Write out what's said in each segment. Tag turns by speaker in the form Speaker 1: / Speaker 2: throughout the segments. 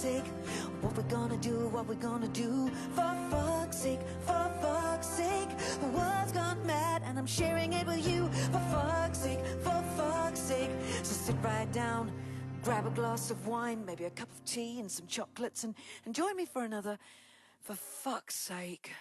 Speaker 1: sake. What we gonna do, what we gonna do? For fuck's sake, for fuck's sake. The world's gone mad and I'm sharing it with you. For fuck's sake, for fuck's sake. So sit right down, grab a glass of wine, maybe a cup of tea and some chocolates, and join me for another For Fuck's Sake.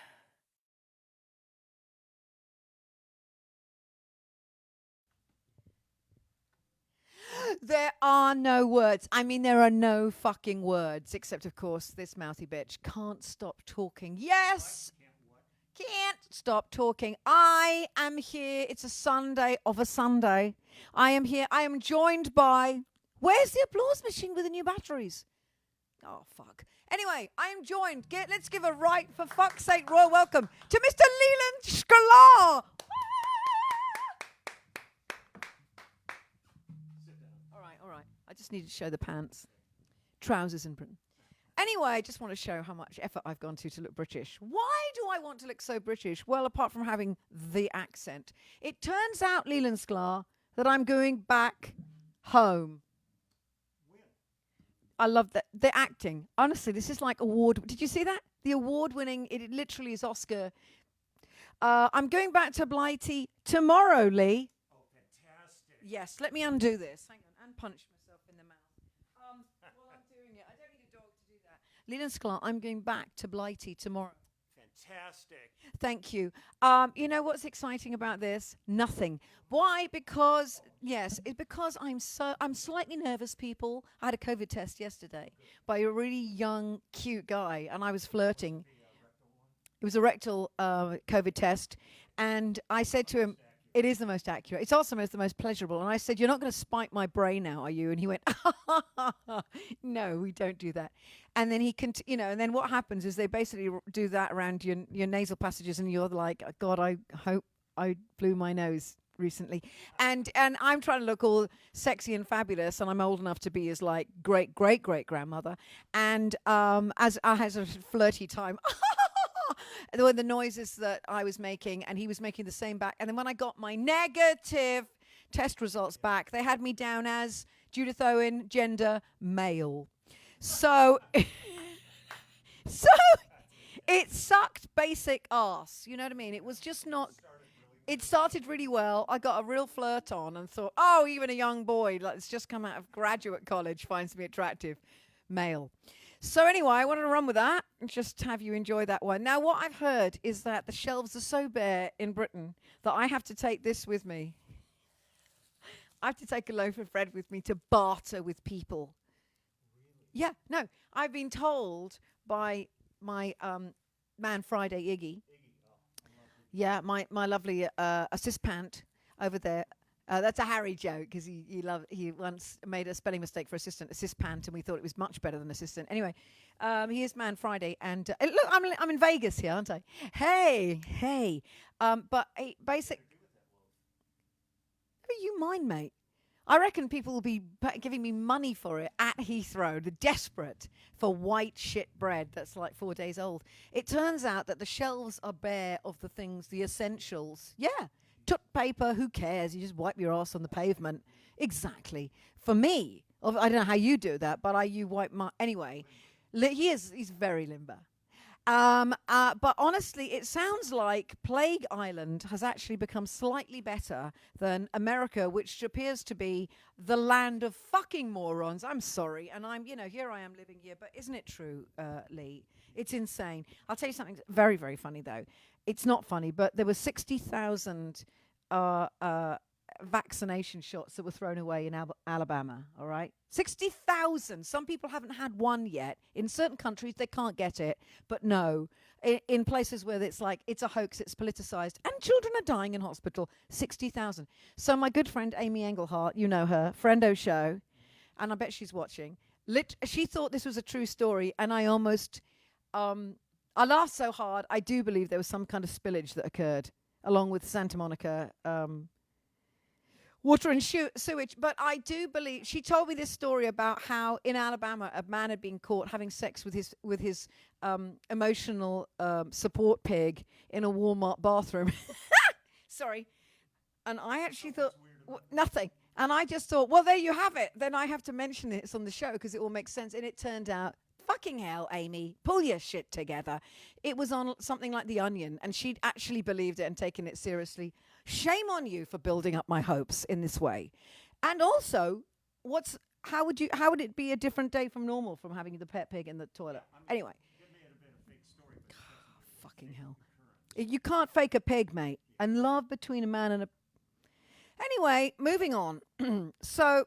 Speaker 2: There are no words. I mean, there are no fucking words, except, of course, this mouthy bitch can't stop talking. Yes! Can't stop talking. I am here. It's a Sunday of a Sunday. I am here. I am joined by... Where's the applause machine with the new batteries? Oh, fuck. Anyway, I am joined. Let's give a right, for fuck's sake, royal welcome to Mr. Leland Sklar. All right. I just need to show the pants. Trousers in Britain. Anyway, I just want to show how much effort I've gone to look British. Why do I want to look so British? Well, apart from having the accent. It turns out, Leland Sklar, that I'm going back home. I love that. The acting. Honestly, this is like award. Did you see that? The award-winning, it literally is Oscar. I'm going back to Blighty tomorrow, Lee.
Speaker 3: Oh, fantastic.
Speaker 2: Yes, let me undo this. Hang on, and punch myself in the mouth. While I'm doing it, I don't need a dog to do that. Leland Sklar, I'm going back to Blighty tomorrow.
Speaker 3: Fantastic.
Speaker 2: Thank you. You know what's exciting about this? Nothing. Why? Because, yes, it's because I'm slightly nervous, people. I had a COVID test yesterday by a really young, cute guy, and I was flirting. It was a rectal COVID test, and I said to him, it is the most accurate. It's also the most pleasurable. And I said, you're not going to spike my brain now, are you? And he went, no, we don't do that. And then and then what happens is they basically do that around your nasal passages, and you're like, God, I hope I blew my nose recently. And I'm trying to look all sexy and fabulous, and I'm old enough to be his like great-great-great-grandmother. And as I had a flirty time, there were the noises that I was making, and he was making the same back. And then when I got my negative test results back, they had me down as Judith Owen, gender male. So it sucked basic arse. You know what I mean? It was just not... It started really well. I got a real flirt on and thought, oh, even a young boy that's just come out of graduate college finds me attractive. Male. So anyway, I wanted to run with that and just have you enjoy that one. Now, what I've heard is that the shelves are so bare in Britain that I have to take this with me. I have to take a loaf of bread with me to barter with people. Yeah, no. I've been told by my man Friday, Iggy. Yeah, my lovely assist pant over there. That's a Harry joke because he once made a spelling mistake for assist pant, and we thought it was much better than assistant. Anyway, he is Man Friday, and look, I'm in Vegas here, aren't I? Hey. But basic. You mind, mate? I reckon people will be giving me money for it at Heathrow. They're desperate for white shit bread that's like 4 days old. It turns out that the shelves are bare of the things, the essentials. Yeah. Toilet paper, who cares? You just wipe your ass on the pavement. Exactly. For me, I don't know how you do that, but you wipe my... Anyway, he's very limber. But honestly, it sounds like Plague Island has actually become slightly better than America, which appears to be the land of fucking morons. I'm sorry. And here I am living here. But isn't it true, Lee? It's insane. I'll tell you something very, very funny, though. It's not funny, but there were 60,000 vaccination shots that were thrown away in Alabama, all right? 60,000. Some people haven't had one yet. In certain countries, they can't get it. But no, in places where it's like, it's a hoax, it's politicized, and children are dying in hospital, 60,000. So my good friend, Amy Engelhart, you know her, Friendo Show, and I bet she's watching, she thought this was a true story, and I almost... I laughed so hard, I do believe there was some kind of spillage that occurred, along with Santa Monica water and sewage. But I do believe, she told me this story about how in Alabama, a man had been caught having sex with his emotional support pig in a Walmart bathroom. Sorry. And I actually thought, nothing. And I just thought, well, there you have it. Then I have to mention this on the show because it all makes sense. And it turned out fucking hell, Amy, pull your shit together. It was on something like The Onion, and she'd actually believed it and taken it seriously. Shame on you for building up my hopes in this way. And also, how would it be a different day from normal from having the pet pig in the toilet? Anyway.
Speaker 3: It may have been a fake story, but
Speaker 2: Fucking hell. You can't fake a pig, mate. And love between a man and a... Anyway, moving on. So,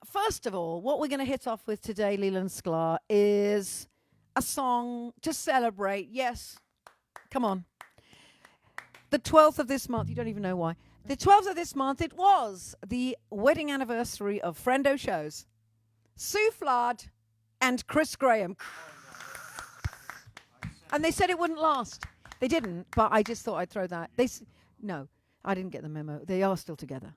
Speaker 2: first of all, what we're going to hit off with today, Leland Sklar, is a song to celebrate. Yes. Come on. The 12th of this month. You don't even know why. The 12th of this month, it was the wedding anniversary of Friendo Shows. Sue Flood and Chris Graham. And they said it wouldn't last. They didn't, but I just thought I'd throw that. No, I didn't get the memo. They are still together.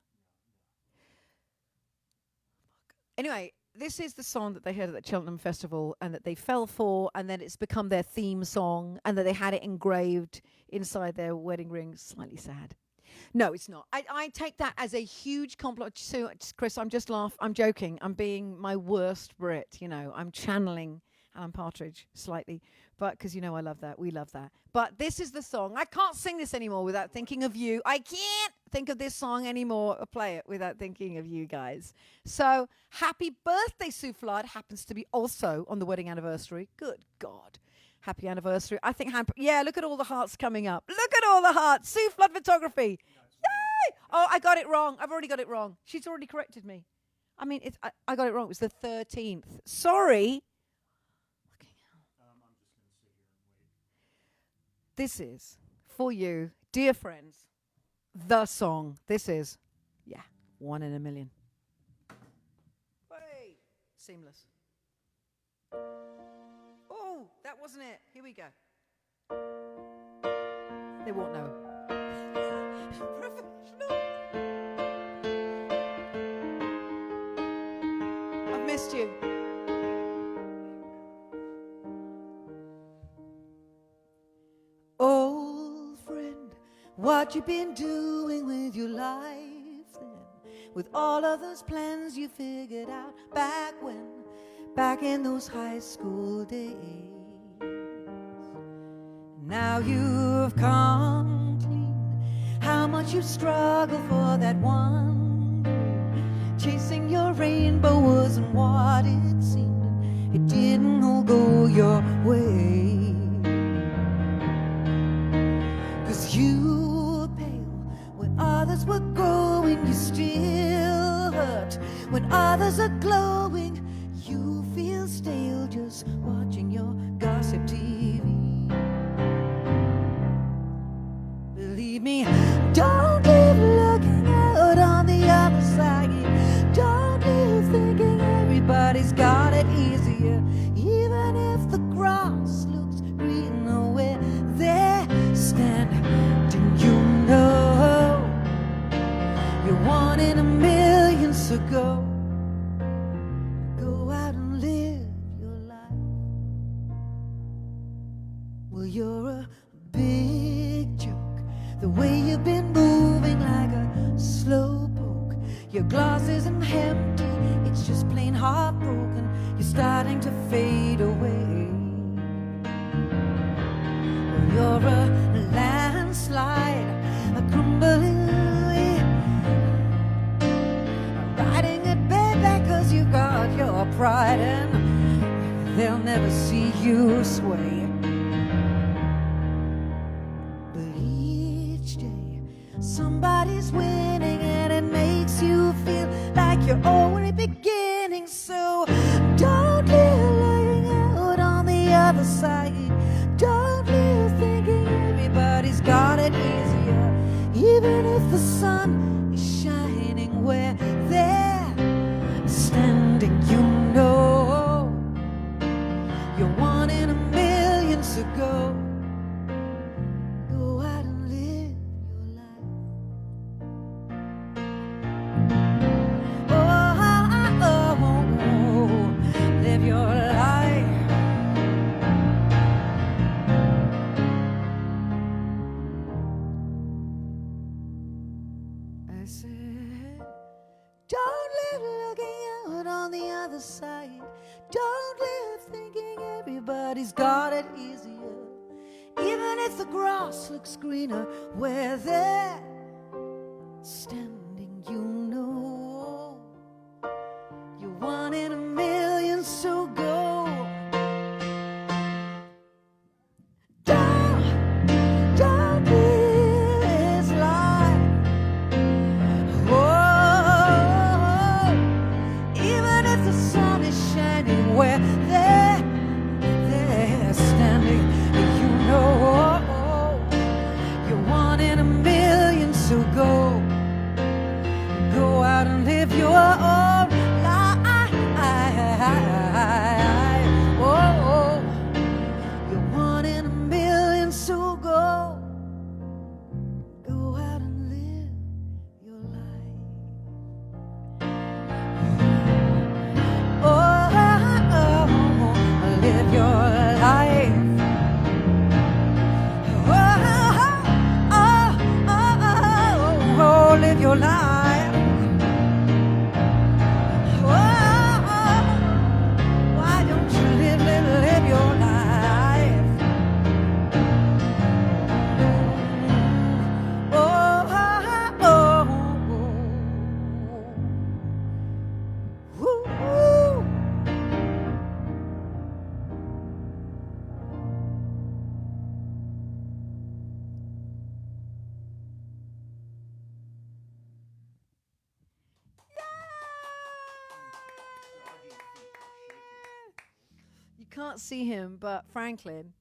Speaker 2: Anyway, this is the song that they heard at the Cheltenham Festival and that they fell for, and then it's become their theme song, and that they had it engraved inside their wedding ring. Slightly sad. No, it's not. I take that as a huge compliment. So, Chris, I'm joking. I'm being my worst Brit, I'm channeling Alan Partridge slightly. But because I love that. We love that. But this is the song. I can't sing this anymore without thinking of you. I can't think of this song anymore or play it without thinking of you guys. So happy birthday, Sue Flood. Happens to be also on the wedding anniversary. Good God. Happy anniversary. I think, look at all the hearts coming up. Look at all the hearts. Sue Flood Photography. Yay! Oh, I got it wrong. I've already got it wrong. She's already corrected me. I mean, I got it wrong. It was the 13th. Sorry. This is, for you, dear friends, the song. This is, 1 in a million. Hey, seamless. Oh, that wasn't it. Here we go. They won't know. Professional. I've missed you. Old friend, what you been doing with your life then? With all of those plans you figured out back in those high school days. Now you've come clean, how much you struggled for that one dream. Chasing your rainbow wasn't what it seemed, it didn't all go your way. You were pale when others were growing, you still hurt when others are glowing. You feel stale just watching your gossip TV. Believe me, don't live looking out on the other side. Don't live thinking everybody's got it easier, even if the grass looks greener where they're standing. You're 1 in a million, so go out and live your life. Well, you're a big joke, the way you've been moving like a slow poke. Your glass isn't empty, it's just plain heartbroken. You're starting to fade away. Well, you're a landslide, a crumbling away. Riding it, baby, 'cause you got your pride, and they'll never see you sway. But each day somebody's winning, and it makes you feel like you're only beginning. So don't live lying out on the other side. Don't live thinking everybody's got it easier, even if the sun is shining where they're standing. You're 1 in a million, so go out and live your life. Oh, live your life.
Speaker 1: other side. Don't live thinking everybody's got it easier. Even if the grass looks greener where they're standing, you know you're one in a million, so go. Don't live this life. Oh, even if the sun is shining where they're standing, you know you're one in a million, so go out and live your own life. Oh, you're one in a million, so go out and live your life. Oh, live your life. Live your life. Why don't you live your life?
Speaker 2: You can't see him, but Franklin,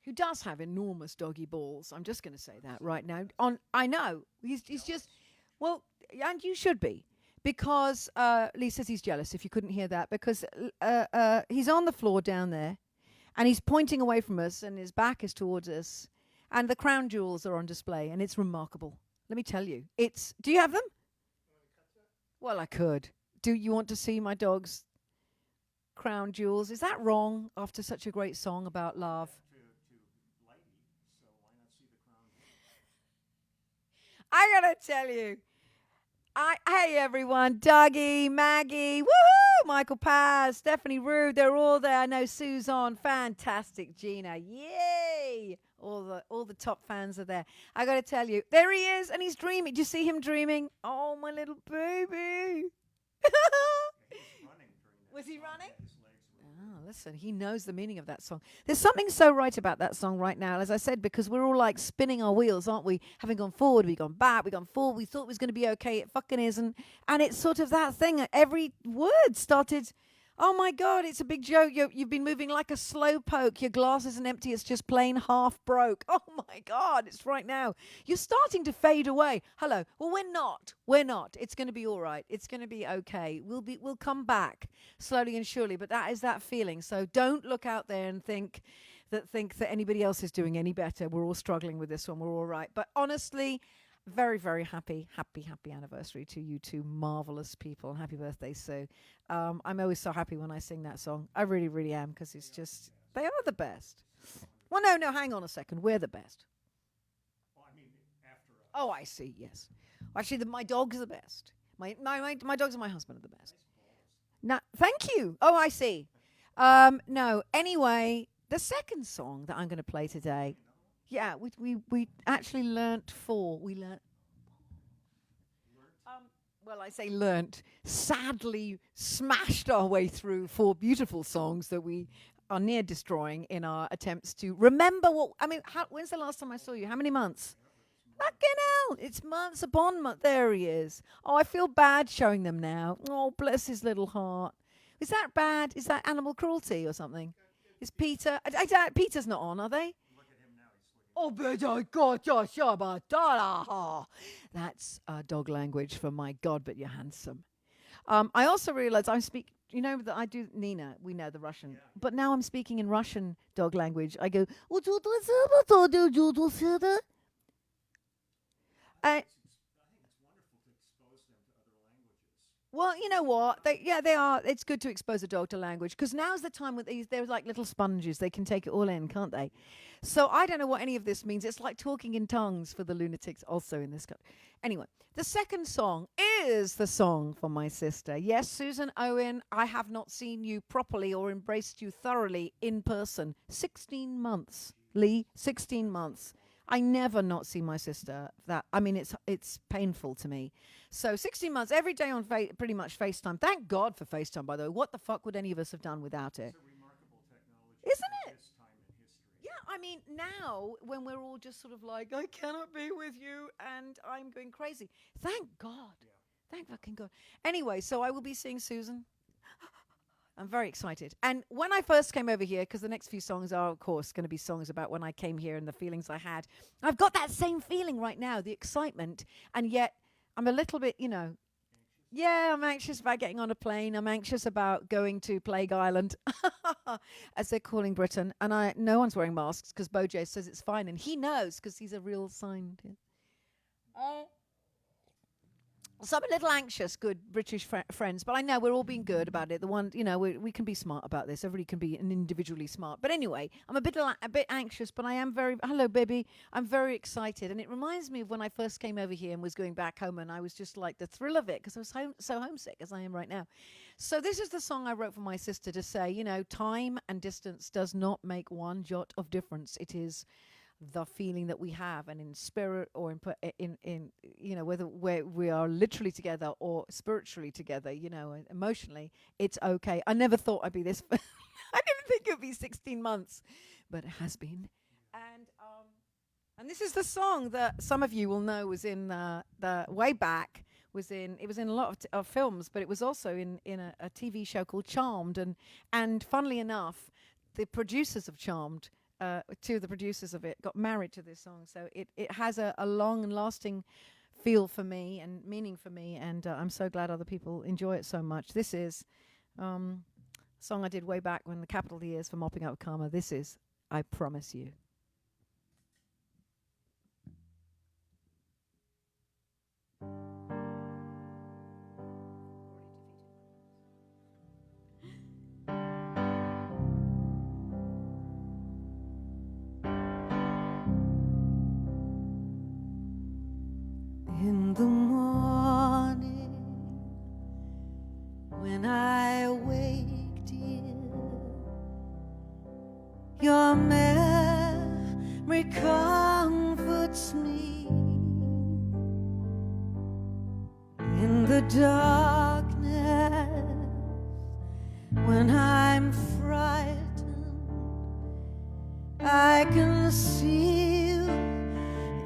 Speaker 2: who does have enormous doggy balls. I'm just going to say that right now. I know he's just, well, and you should be, because Lee says he's jealous. If you couldn't hear that, because he's on the floor down there, and he's pointing away from us, and his back is towards us, and the crown jewels are on display, and it's remarkable. Let me tell you, it's. Do you have them? Well, I could. Do you want to see my dog's crown jewels? Is that wrong after such a great song about love?
Speaker 3: To Blighty, so why not see the crown?
Speaker 2: I gotta tell you, hey everyone, Dougie, Maggie, woohoo, Michael Paz, Stephanie Rude, they're all there. I know Sue's on, fantastic, Gina, yay! All the top fans are there. I gotta tell you, there he is, and he's dreaming. Do you see him dreaming? Oh, my little baby. Was he running? Oh, listen, he knows the meaning of that song. There's something so right about that song right now, as I said, because we're all like spinning our wheels, aren't we? Having gone forward, we've gone back, we've gone forward, we thought it was going to be okay, it fucking isn't. And it's sort of that thing, every word started, oh my God, it's a big joke. You've been moving like a slow poke. Your glass isn't empty, it's just plain half broke. Oh my God, it's right now. You're starting to fade away. Hello. Well, we're not. It's going to be all right. It's going to be okay. We'll come back slowly and surely, but that is that feeling. So don't look out there and think that anybody else is doing any better. We're all struggling with this one. We're all right. But honestly, very, very happy anniversary to you two marvelous people. Happy birthday, Sue. I'm always so happy when I sing that song. I really, really am, because it's just, they are the best. Well, no, hang on a second. We're the best.
Speaker 3: Well, I mean, after
Speaker 2: Oh, I see, yes. Actually, my dogs are the best. My dogs and my husband are the best. No, thank you. Oh, I see. No, anyway, the second song that I'm going to play today, yeah, we actually learnt four. We learnt. Well, I say learnt. Sadly, smashed our way through four beautiful songs that we are near destroying in our attempts to remember what. I mean, when's the last time I saw you? How many months? Fucking hell! It's months upon months. There he is. Oh, I feel bad showing them now. Oh, bless his little heart. Is that bad? Is that animal cruelty or something? Is Peter? Peter's not on, are they? Oh, but oh God, that's dog language for my God, but you're handsome. I also realized I speak. You know that I do Nina. We know the Russian, but now I'm speaking in Russian dog language. I go. Well, you know what? They are. It's good to expose a dog to language, because now's the time with these. They're like little sponges. They can take it all in, can't they? So I don't know what any of this means. It's like talking in tongues for the lunatics also in this country. Anyway, the second song is the song for my sister. Yes, Susan Owen, I have not seen you properly or embraced you thoroughly in person. 16 months, Lee, 16 months. I never not see my sister. It's painful to me. So 16 months, every day on pretty much FaceTime. Thank God for FaceTime, by the way. What the fuck would any of us have done without it?
Speaker 3: It's a remarkable technology.
Speaker 2: Isn't
Speaker 3: for
Speaker 2: it?
Speaker 3: This time in history.
Speaker 2: Yeah, I mean, now when we're all just sort of like, I cannot be with you and I'm going crazy. Thank God.
Speaker 3: Yeah.
Speaker 2: Thank fucking God. Anyway, so I will be seeing Susan. I'm very excited. And when I first came over here, because the next few songs are, of course, going to be songs about when I came here and the feelings I had. I've got that same feeling right now, the excitement. And yet I'm a little bit, yeah, I'm anxious about getting on a plane. I'm anxious about going to Plague Island, as they're calling Britain. And no one's wearing masks because Bojo says it's fine. And he knows because he's a real scientist. So I'm a little anxious, good British friends, but I know we're all being good about it. The one, we can be smart about this. Everybody can be individually smart. But anyway, I'm a bit anxious, but I am hello, baby. I'm very excited. And it reminds me of when I first came over here and was going back home, and I was just like the thrill of it because I was so homesick as I am right now. So this is the song I wrote for my sister to say, time and distance does not make one jot of difference. It is the feeling that we have, and in spirit or in whether we are literally together or spiritually together, emotionally, it's okay. I never thought I'd be this. I didn't think it would be 16 months, but it has been. And this is the song that some of you will know was in the way back. It was in a lot of films, but it was also in a TV show called Charmed, and funnily enough, the producers of Charmed. Two of the producers of it got married to this song, so it has a long and lasting feel for me and meaning for me, and I'm so glad other people enjoy it so much. This is a song I did way back when the capital years for Mopping Up Karma. This is I Promise You. In the morning, when I wake, dear, your memory comforts me. In the darkness, when I'm frightened, I can see you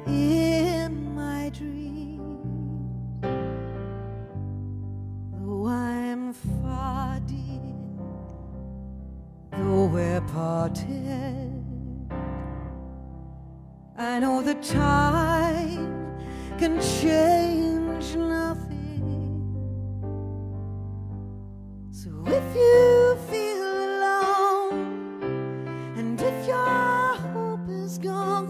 Speaker 2: in my dreams. Though I'm far, dear, though we're parted, I know that time can change nothing. So if you feel alone, and if your hope is gone,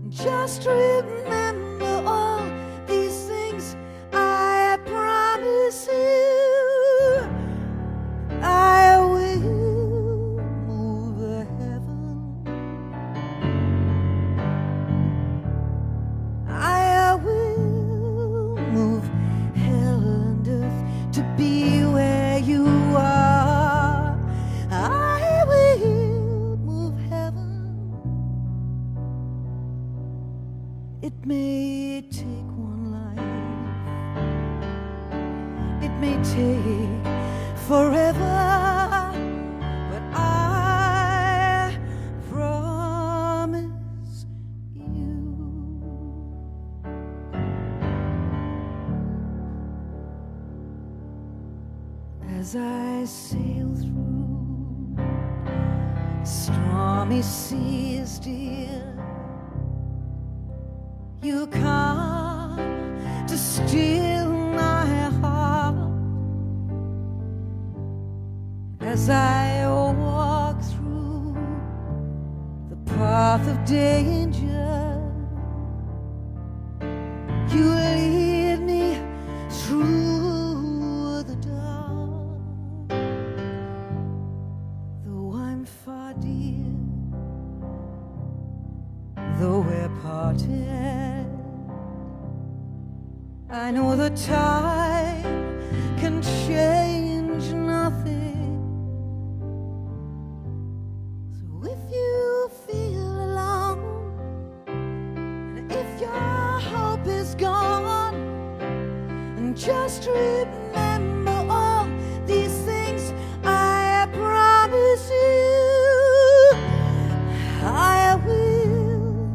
Speaker 2: just remember all these things I promise you. I will move the heaven. I will move hell and earth to be where you are. I will move heaven. It may take one life, it may take forever, but I promise you. As I sail through stormy seas, dear, you come to still my heart. As I walk through the path of danger, you lead me through the dark. Though I'm far, dear, though we're parted, I know
Speaker 1: time can change nothing. So if you feel alone, and if your hope is gone, and just remember all these things I promise you, I will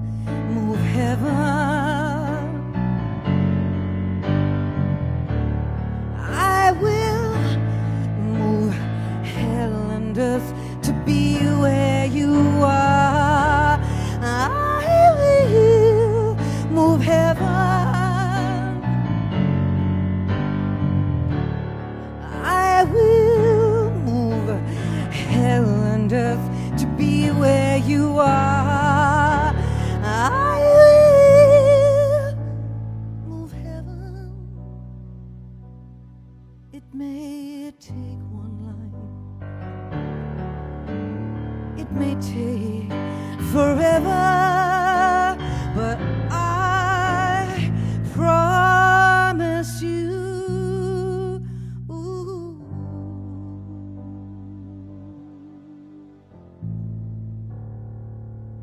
Speaker 1: move heaven. I will move hell and earth to be where you are. I will move heaven. I will move hell and earth to be where you are. I will move heaven. It may take one life, it may take forever, but I promise you,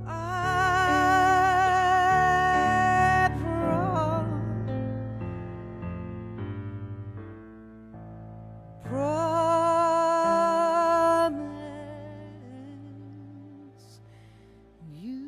Speaker 1: I promise you.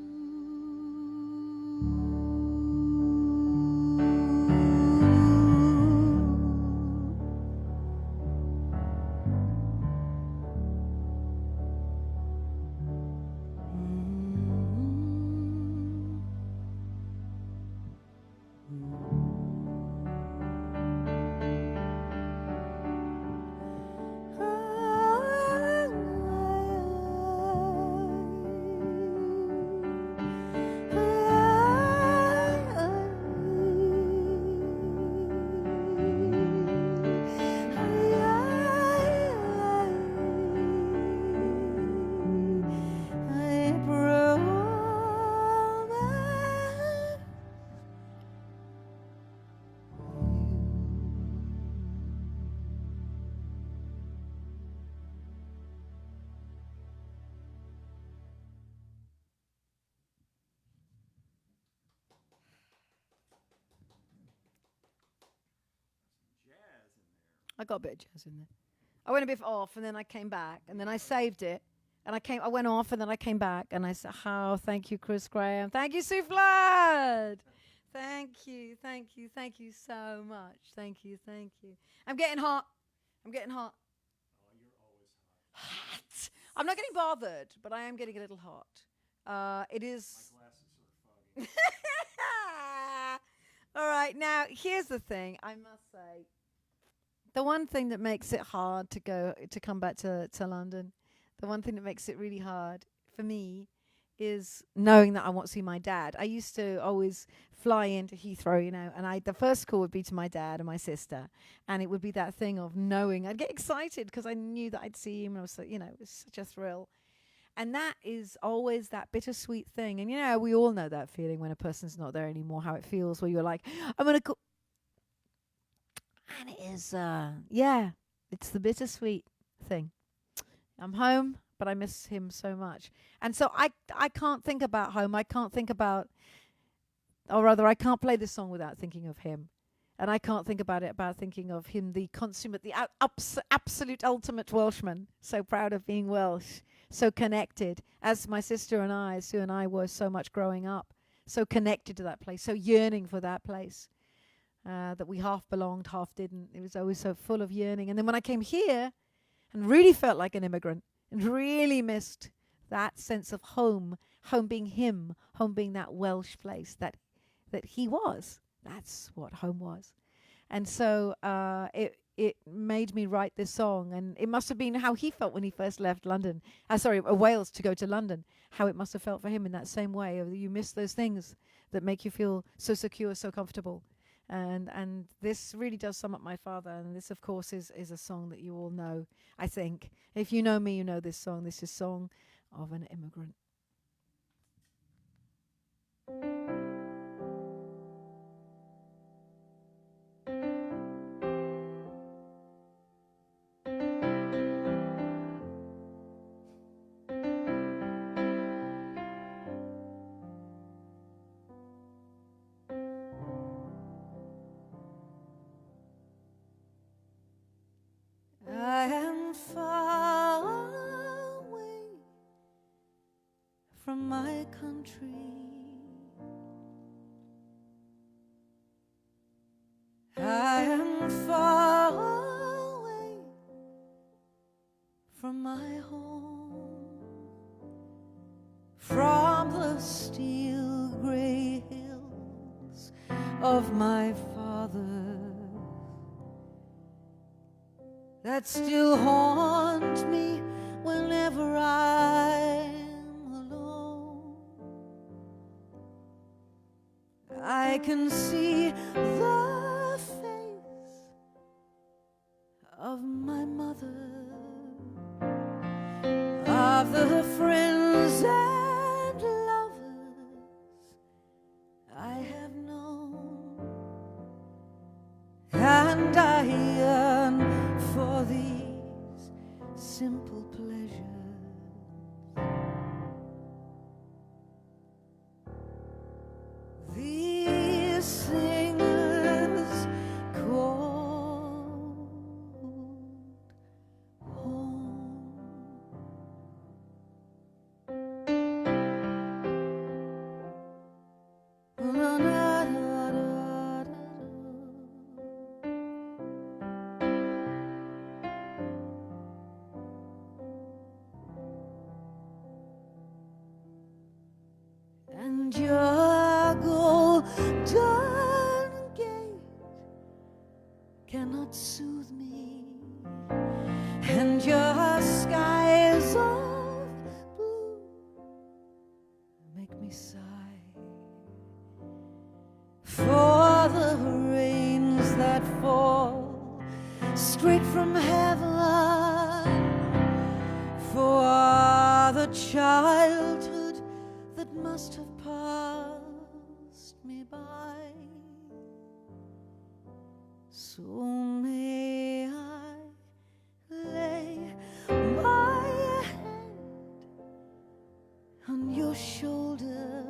Speaker 3: Jazz in there.
Speaker 2: I got a bit of jazz in there. I went a bit off, and then I came back, and then I saved it. And I went off, and then I came back, and I said, "Oh, thank you, Chris Graham. Thank you, Sue Flood. Thank you so much. Thank you. I'm getting hot.
Speaker 3: Oh, you're always hot.
Speaker 2: Hot. I'm not getting bothered, but I am getting a little hot. It is."
Speaker 3: My glasses are foggy.
Speaker 2: All right, now here's the thing. I must say, the one thing that makes it hard to come back to London, the one thing that makes it really hard for me is knowing that I want to see my dad. I used to always fly into Heathrow, and the first call would be to my dad and my sister, and it would be that thing of knowing. I'd get excited because I knew that I'd see him, and I was, it was such a thrill. And that is always that bittersweet thing. And, we all know that feeling when a person's not there anymore, how it feels, where you're like, I'm going to go. And it is, it's the bittersweet thing. I'm home, but I miss him so much. And so I can't think about home. I can't think about, or rather, I can't play this song without thinking of him. And I can't think about it without thinking of him, the consummate, the absolute ultimate Welshman. So proud of being Welsh. So connected, as my sister and I, Sue and I, were so much growing up, so connected to that place, so yearning for that place, that we half belonged, half didn't. It was always so full of yearning. And then when I came here and really felt like an immigrant and really missed that sense of home being him, home being that Welsh place that he was. That's what home was. And so it made me write this song, and it must have been how he felt when he first left London. Wales to go to London. How it must have felt for him in that same way. You miss those things that make you feel so secure, so comfortable. And this really does sum up my father. And this, of course, is a song that you all know. I think if you know me, you know this song. This is Song of an Immigrant.
Speaker 1: far away from my home, from the steel gray hills of my father that still haunt me whenever I'm alone. I can see the face of my mother, of the friends and lovers I have known, and I yearn for these simple pleasures. These things called home. And your golden gate cannot soothe me, and your skies of blue make me sigh for the rains that fall straight from heaven, for the childhood that must have passed me by. So may I lay my hand on your shoulder,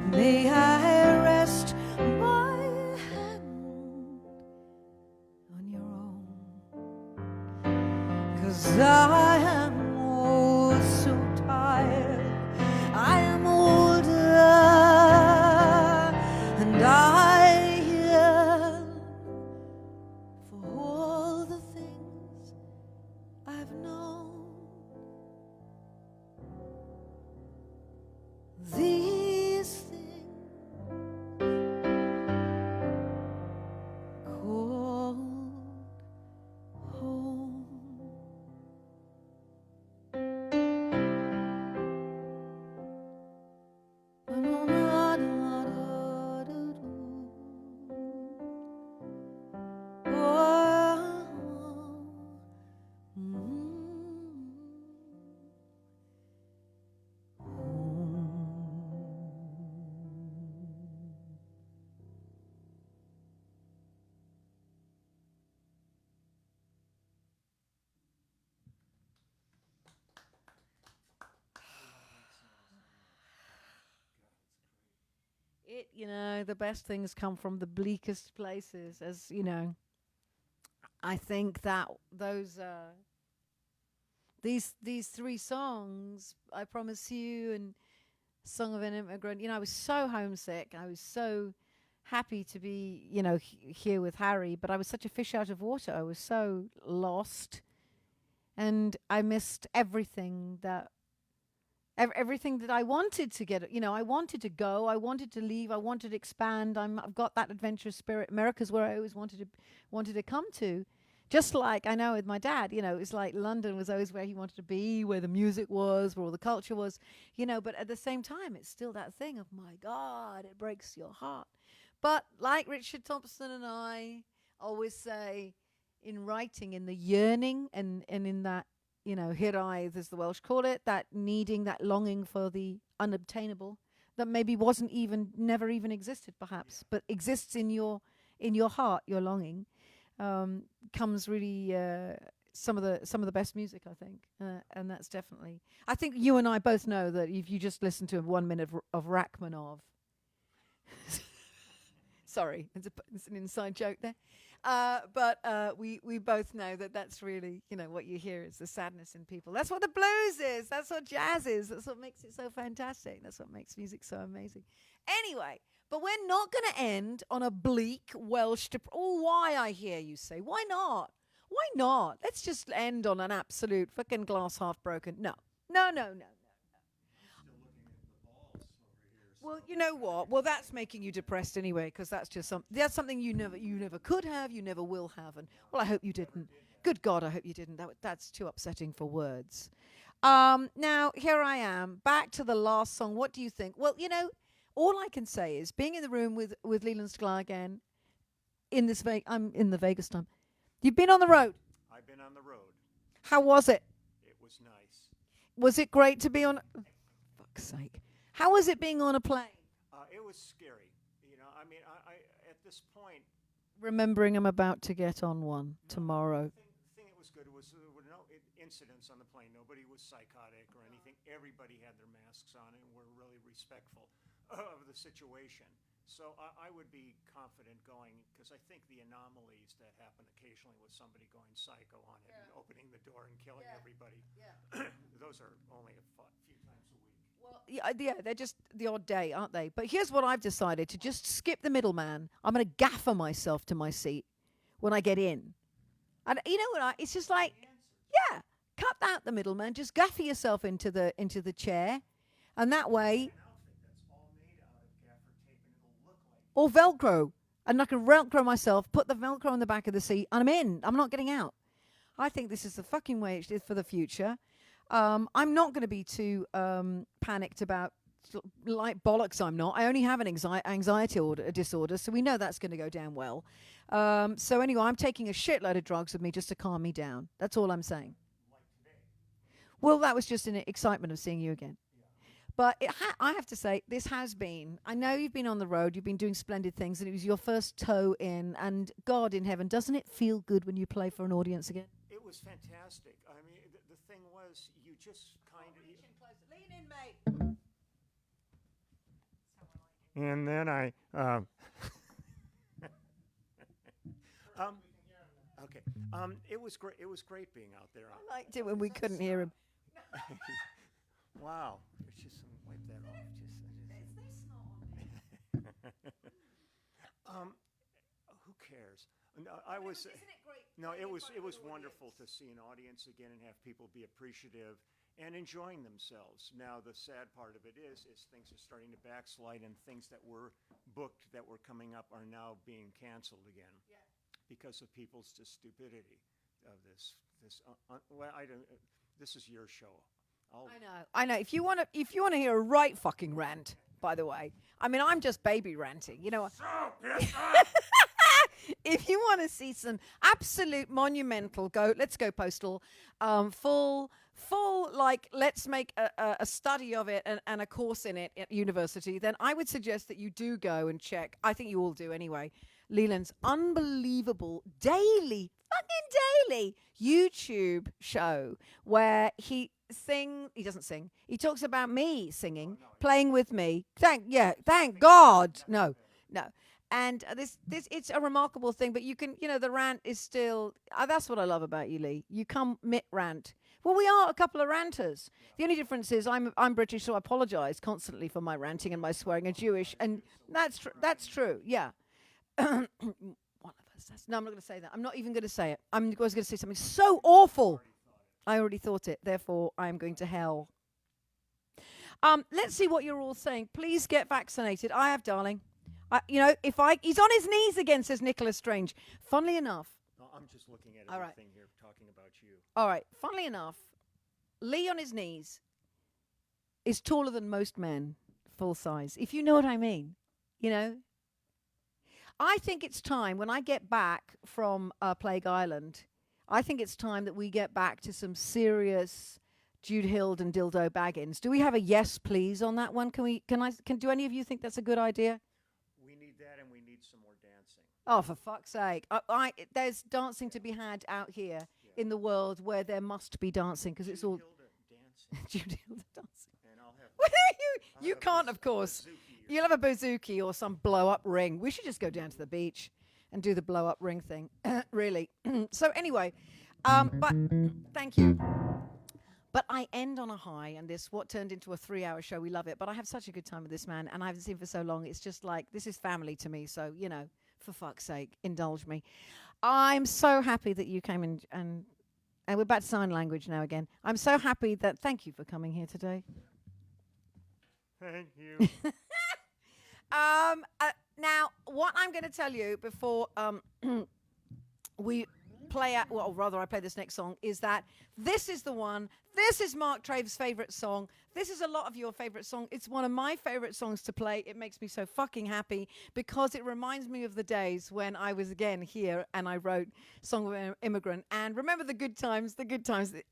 Speaker 1: may I rest my hand on your own, 'cause I am oh so tired, I am older, and I yearn for all the things I've known. These things called home.
Speaker 2: It, you know, the best things come from the bleakest places, as you know. I think that those these three songs, I Promise You and Song of an Immigrant, you know, I was so homesick. I was so happy to be, you know, here with Harry, but I was such a fish out of water. I was so lost, and I missed everything that everything that I wanted to get. You know, I wanted to go, I wanted to leave, I wanted to expand. I've got that adventurous spirit. America's where I always wanted to come to. Just like I know with my dad, you know, it's like London was always where he wanted to be, where the music was, where all the culture was, you know, but at the same time, it's still that thing of, my God, it breaks your heart. But like Richard Thompson and I always say, in writing, in the yearning and in that, you know, hiraeth, as the Welsh call it, that needing, that longing for the unobtainable, that maybe wasn't even, never even existed perhaps, but exists in your heart, your longing, comes really some of the best music, I think, and that's definitely. I think you and I both know that if you just listen to 1 minute of Rachmaninoff, sorry, it's an inside joke there, but we both know that that's really, you know, what you hear is the sadness in people. That's what the blues is. That's what jazz is. That's what makes it so fantastic. That's what makes music so amazing. Anyway, But we're not going to end on a bleak Welsh. Oh, why, I hear you say? Why not? Why not? Let's just end on an absolute fucking glass half broken. No. No, no, no, no.
Speaker 3: Still looking at the balls over here.
Speaker 2: Well, you know what? Well, that's making you depressed anyway, because that's just that's something you never could have, you never will have, and well, I hope you didn't. Good God, I hope you didn't. That's too upsetting for words. Now here I am, back to the last song. What do you think? Well, all I can say is being in the room with Leland Sklar again. I'm in the Vegas time. You've been on the road.
Speaker 3: I've been on the road.
Speaker 2: How was it?
Speaker 3: It was nice.
Speaker 2: Was it great to be on? Fuck's sake. How was it being on a plane?
Speaker 3: It was scary. I mean, I at this point.
Speaker 2: Remembering I'm about to get on one tomorrow.
Speaker 3: The thing that was good was there were no incidents on the plane. Nobody was psychotic or anything. Everybody had their masks on and were really respectful of the situation. So I would be confident going, because I think the anomalies that happen occasionally with somebody going psycho on it and opening the door and killing everybody, those are only a few times a week.
Speaker 2: Well, yeah, they're just the odd day, aren't they? But here's what I've decided, to just skip the middleman. I'm going to gaffer myself to my seat when I get in. And you know what? It's just like, yeah, cut out the middleman. Just gaffer yourself into the chair. And that way... Or Velcro. And I can Velcro myself, put the Velcro on the back of the seat, and I'm in. I'm not getting out. I think this is the fucking way it is for the future. I'm not going to be too panicked about, like bollocks I'm not. I only have an anxiety disorder, so we know that's going to go down well. So anyway, I'm taking a shitload of drugs with me just to calm me down. That's all I'm saying.
Speaker 3: Like today.
Speaker 2: Well, that was just an excitement of seeing you again. But I have to say, this has been, I know you've been on the road, you've been doing splendid things, and it was your first toe in, and God in heaven, doesn't it feel good when you play for an audience again?
Speaker 3: It was fantastic. I mean, the thing was, you just kind of...
Speaker 2: Lean in, mate.
Speaker 3: And then I... okay. It was great. It was great being out there.
Speaker 2: I liked it when we couldn't hear him.
Speaker 3: Wow. There's just some, wipe that off. Who cares? No, I was.
Speaker 2: Isn't it great?
Speaker 3: No, it was wonderful to see an audience again and have people be appreciative and enjoying themselves. Now the sad part of it is things are starting to backslide, and things that were booked that were coming up are now being canceled again because of people's just stupidity of this. Well, I don't. This is your show.
Speaker 2: I know. If you want to hear a right fucking rant, by the way, I mean, I'm just baby ranting. You know. If you want to see some absolute monumental, let's go postal, full, like, let's make a study of it and a course in it at university, then I would suggest that you do go and check. I think you all do anyway. Leland's unbelievable daily YouTube show where he doesn't sing. He talks about me singing, playing with me. Thank God. No. And it's a remarkable thing, but you can, the rant is still, that's what I love about you, Lee. You come rant. Well, we are a couple of ranters. The only difference is I'm British, so I apologize constantly for my ranting and my swearing, and Jewish, and that's true. Yeah. One of us. No, I'm not going to say that. I'm not even going to say it. I was going to say something so awful. I already thought it. Therefore, I am going to hell. Let's see what you're all saying. Please get vaccinated. I have, darling. He's on his knees again, says Nicholas Strange. Funnily enough.
Speaker 3: No, I'm just looking at
Speaker 2: all
Speaker 3: everything here, talking about you.
Speaker 2: All right. Funnily enough, Lee on his knees is taller than most men, full size. If you know what I mean, I think it's time, when I get back from Plague Island, I think it's time that we get back to some serious Jude Hild and Dildo Baggins. Do we have a yes, please, on that one? Do any of you think that's a good idea?
Speaker 3: We need that, and we need some more dancing.
Speaker 2: Oh, for fuck's sake. There's dancing to be had out here in the world where there must be dancing, because it's all... Jude Hilda dancing.
Speaker 3: And I'll have...
Speaker 2: You can't, of course. You'll have a bouzouki or some blow-up ring. We should just go down to the beach and do the blow-up ring thing, really. So anyway, but thank you. But I end on a high, and this, what turned into a 3-hour show, we love it. But I have such a good time with this man, and I haven't seen him for so long. It's just like, this is family to me. So, you know, for fuck's sake, indulge me. I'm so happy that you came in, and we're back to sign language now again. I'm so happy that, thank you for coming here today.
Speaker 3: Thank you.
Speaker 2: Now, what I'm going to tell you before we play out, well, rather I play this next song, is that this is the one. This is Mark Trave's favorite song. This is a lot of your favorite song. It's one of my favorite songs to play. It makes me so fucking happy because it reminds me of the days when I was again here and I wrote Song of Immigrant. And remember the good times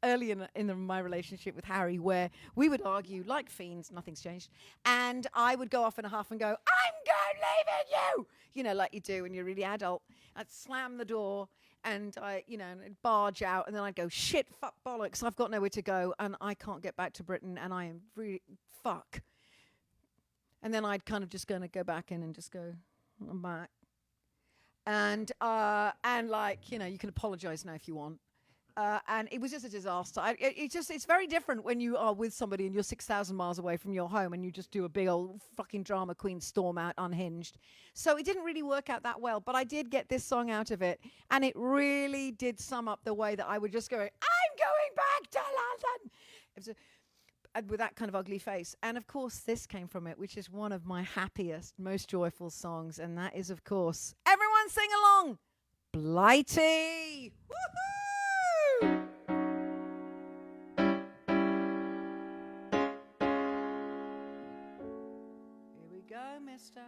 Speaker 2: early in my relationship with Harry, where we would argue like fiends, nothing's changed. And I would go off in a huff and go, I'm leaving you, you know, like you do when you're really adult. I'd slam the door and I, you know, and barge out, and then I'd go, shit, fuck, bollocks, I've got nowhere to go, and I can't get back to Britain, and I am really, fuck. And then I'd kind of just gonna go back in and just go, I'm back. And like, you know, you can apologize now if you want. And it was just a disaster. It's very different when you are with somebody and you're 6,000 miles away from your home and you just do a big old fucking drama queen storm out unhinged. So it didn't really work out that well, but I did get this song out of it, and it really did sum up the way that I would just go, I'm going back to London. It was with that kind of ugly face. And of course, this came from it, which is one of my happiest, most joyful songs, and that is, of course, everyone sing along, Blighty. Woohoo! Here we go, mister.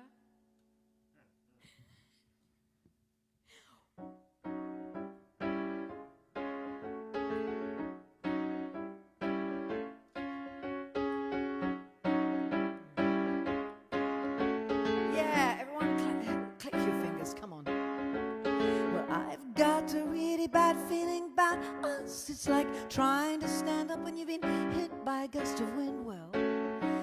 Speaker 2: Yeah, everyone click your fingers, come on. Well, I've got a really bad feeling about us. It's like trying to stand up when you've been hit by a gust of wind. Well,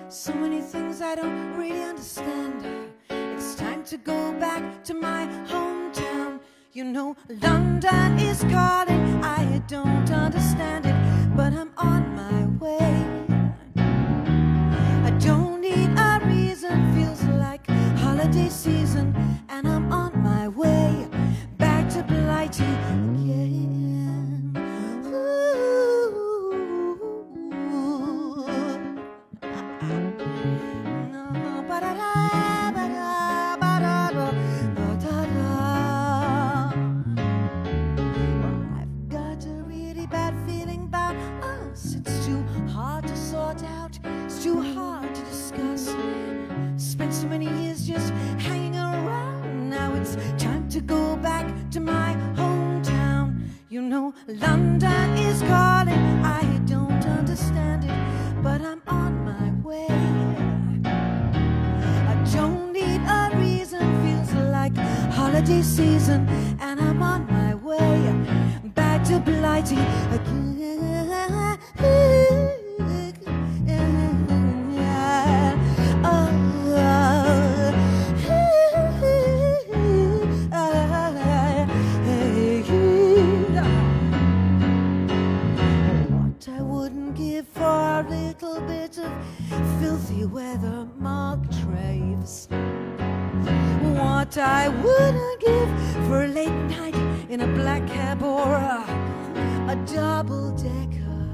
Speaker 2: so many things I don't really understand. It's time to go back to my hometown. You know, London is calling. I don't understand it, but I'm on my way. I don't need a reason. Feels like holiday season, and I'm on my way back to Blighty again. No, ba-da-da, ba-da, ba-da-da, ba-da-da. Well, I've got a really bad feeling about us. It's too hard to sort out. It's too hard to discuss. Spent so many years just hanging around. Now it's time to go back to my hometown. You know, London is calling. I don't understand it, but I'm on my way. I don't need a reason. Feels like holiday season, and I'm on my way back to Blighty again. What I wouldn't give for a little bit of filthy weather, Mark Traves. What I wouldn't give for a late night in a black cab or a double-decker.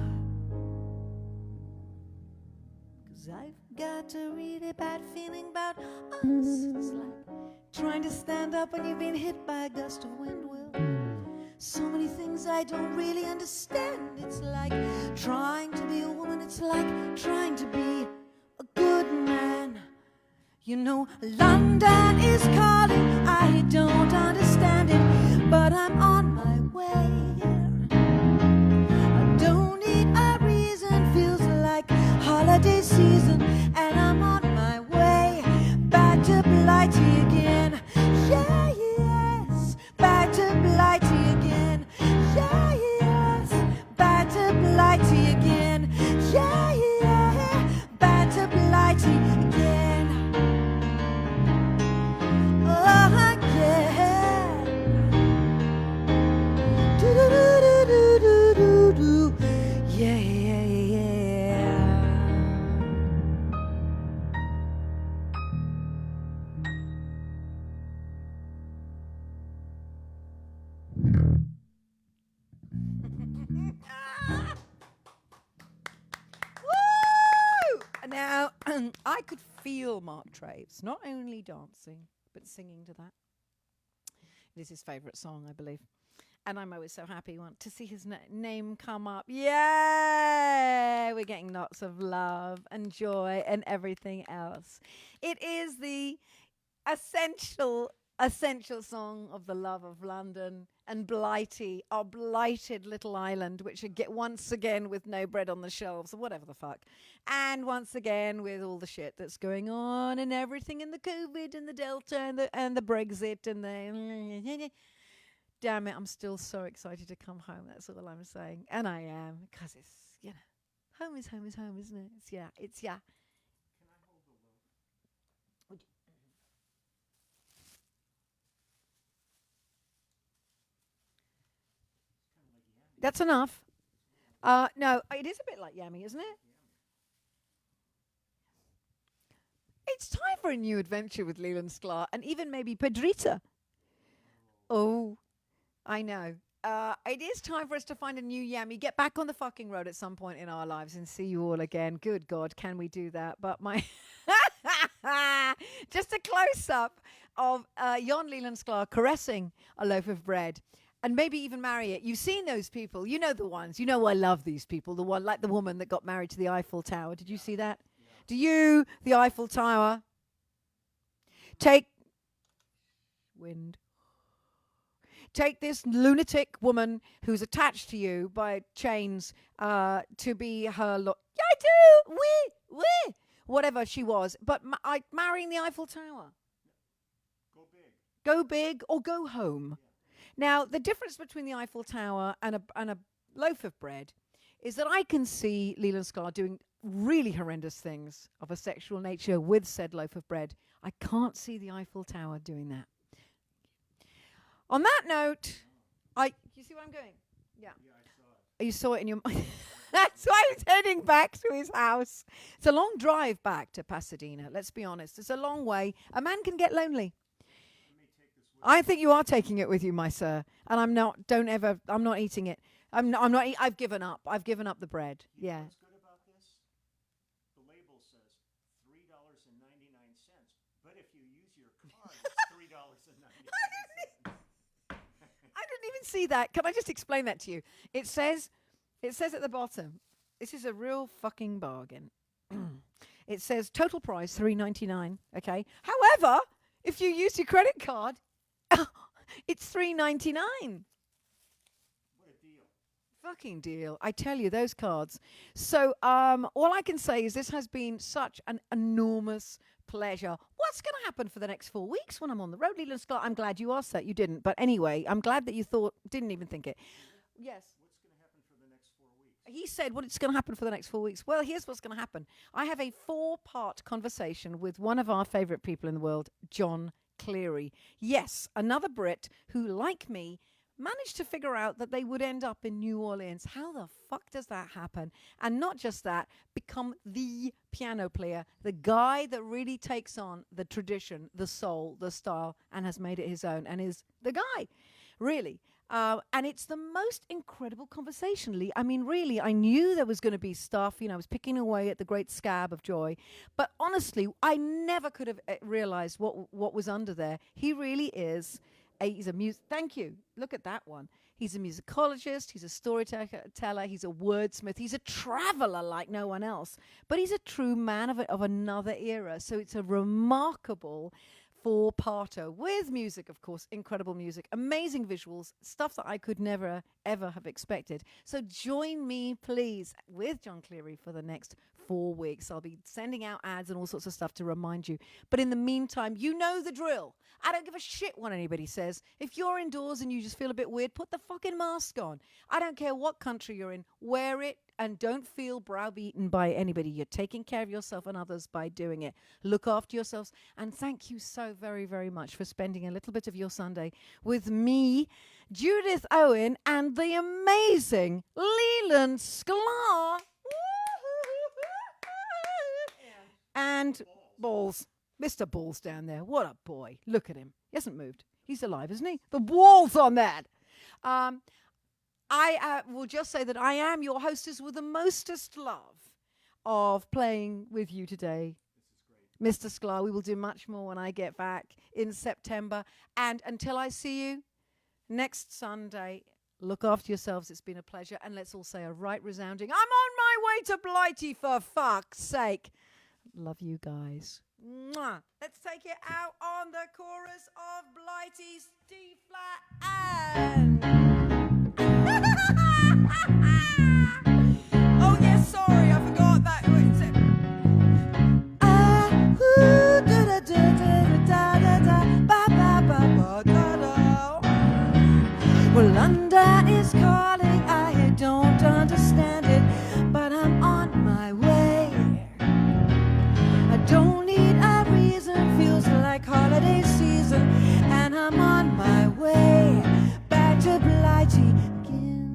Speaker 2: 'Cause I've got a really bad feeling about us. It's like trying to stand up when you've been hit by a gust of wind. Well, so many things I don't really understand. It's like trying to be a woman. It's like trying to be a good man. You know, London is calling. I don't understand it, but I'm on my way. I don't need a reason. Feels like holiday season, and I'm on my way back to Blighty again. Yeah, yes, back to Blighty again. Yeah, yes, back to Blighty again. Yeah, yeah, back to Blighty again. Oh, yeah. I could feel Mark Traves not only dancing but singing to that. It is his favourite song, I believe. And I'm always so happy to see his name come up. Yay! We're getting lots of love and joy and everything else. It is the essential song of the love of London and Blighty, our blighted little island, which get once again with no bread on the shelves or whatever the fuck. And once again with all the shit that's going on and everything and the COVID and the Delta and the Brexit and the... Damn it, I'm still so excited to come home. That's all I'm saying. And I am, because it's, home is home is home, isn't it? It's yeah.
Speaker 3: Can I hold the loaf?
Speaker 2: That's enough. No, it is a bit like yummy, isn't it? It's time for a new adventure with Leland Sklar and even maybe Pedrita. Oh, I know. It is time for us to find a new yummy, get back on the fucking road at some point in our lives and see you all again. Good God, can we do that? But my... Just a close-up of Jon Leland Sklar caressing a loaf of bread. And maybe even marry it. You've seen those people. You know the ones. You know I love these people. The one, like the woman that got married to the Eiffel Tower. Did you see that? Yeah. Do you, the Eiffel Tower, take this lunatic woman who's attached to you by chains to be her... Yeah, I do. We. Whatever she was. But marrying the Eiffel Tower.
Speaker 3: Go big.
Speaker 2: Go big or go home. Yeah. Now, the difference between the Eiffel Tower and a loaf of bread is that I can see Leland Sklar doing really horrendous things of a sexual nature with said loaf of bread. I can't see the Eiffel Tower doing that. On that note, you see where I'm going? Yeah.
Speaker 3: Yeah, I saw it.
Speaker 2: You saw it in your mind. That's why he's heading back to his house. It's a long drive back to Pasadena, let's be honest. It's a long way. A man can get lonely. I think you are taking it with you, my sir. And I'm not eating it. I've given up. I've given up the bread.
Speaker 3: You know what's good about this? The label says $3.99. But if you use your card, it's $3.99.
Speaker 2: I didn't even see that. Can I just explain that to you? It says at the bottom, this is a real fucking bargain. It says total price $3.99. Okay. However, if you use your credit card, it's $3.99.
Speaker 3: What a deal.
Speaker 2: Fucking deal. I tell you, those cards. So all I can say is this has been such an enormous pleasure. What's going to happen for the next 4 weeks when I'm on the road, Leland Sklar? I'm glad you asked that. You didn't. But anyway, I'm glad that you didn't even think it. Yes.
Speaker 3: What's going to happen for the next 4 weeks?
Speaker 2: He said, what's going to happen for the next 4 weeks? Well, here's what's going to happen. I have a 4-part conversation with one of our favourite people in the world, John Cleary. Yes, another Brit who, like me, managed to figure out that they would end up in New Orleans. How the fuck does that happen? And not just that, become the piano player, the guy that really takes on the tradition, the soul, the style, and has made it his own, and is the guy, really. And it's the most incredible conversation, Lee. I mean, really, I knew there was going to be stuff. I was picking away at the great scab of joy. But honestly, I never could have realized what was under there. He really is. He's a Thank you. Look at that one. He's a musicologist. He's a storyteller. He's a wordsmith. He's a traveler like no one else. But he's a true man of another era. So it's a remarkable 4-parter with music, of course, incredible music, amazing visuals, stuff that I could never, ever have expected. So join me, please, with John Cleary for the next 4 weeks. I'll be sending out ads and all sorts of stuff to remind you. But in the meantime, you know the drill. I don't give a shit what anybody says. If you're indoors and you just feel a bit weird, put the fucking mask on. I don't care what country you're in. Wear it and don't feel browbeaten by anybody. You're taking care of yourself and others by doing it. Look after yourselves. And thank you so very, very much for spending a little bit of your Sunday with me, Judith Owen, and the amazing Leland Sklar. And Balls. Mr. Balls down there. What a boy. Look at him. He hasn't moved. He's alive, isn't he? The walls on that. I will just say that I am your hostess with the mostest love of playing with you today. Mr. Sklar. We will do much more when I get back in September. And until I see you next Sunday, look after yourselves. It's been a pleasure. And let's all say a right resounding, I'm on my way to Blighty, for fuck's sake. Love you guys. Mwah. Let's take it out on the chorus of Blighty's D flat and. Oh yes, sorry, I forgot that. Wait, is it? Well, London is calling, I don't understand it, but I'm on my way. I don't need a reason, feels like holiday season, and I'm on my way back to Blighty again.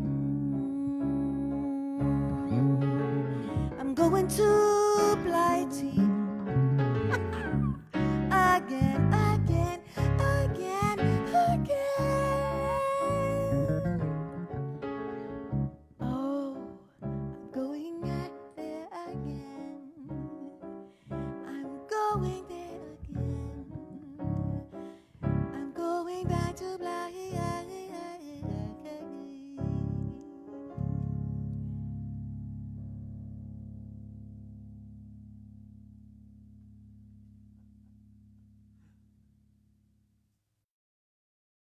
Speaker 2: I'm going to Blighty.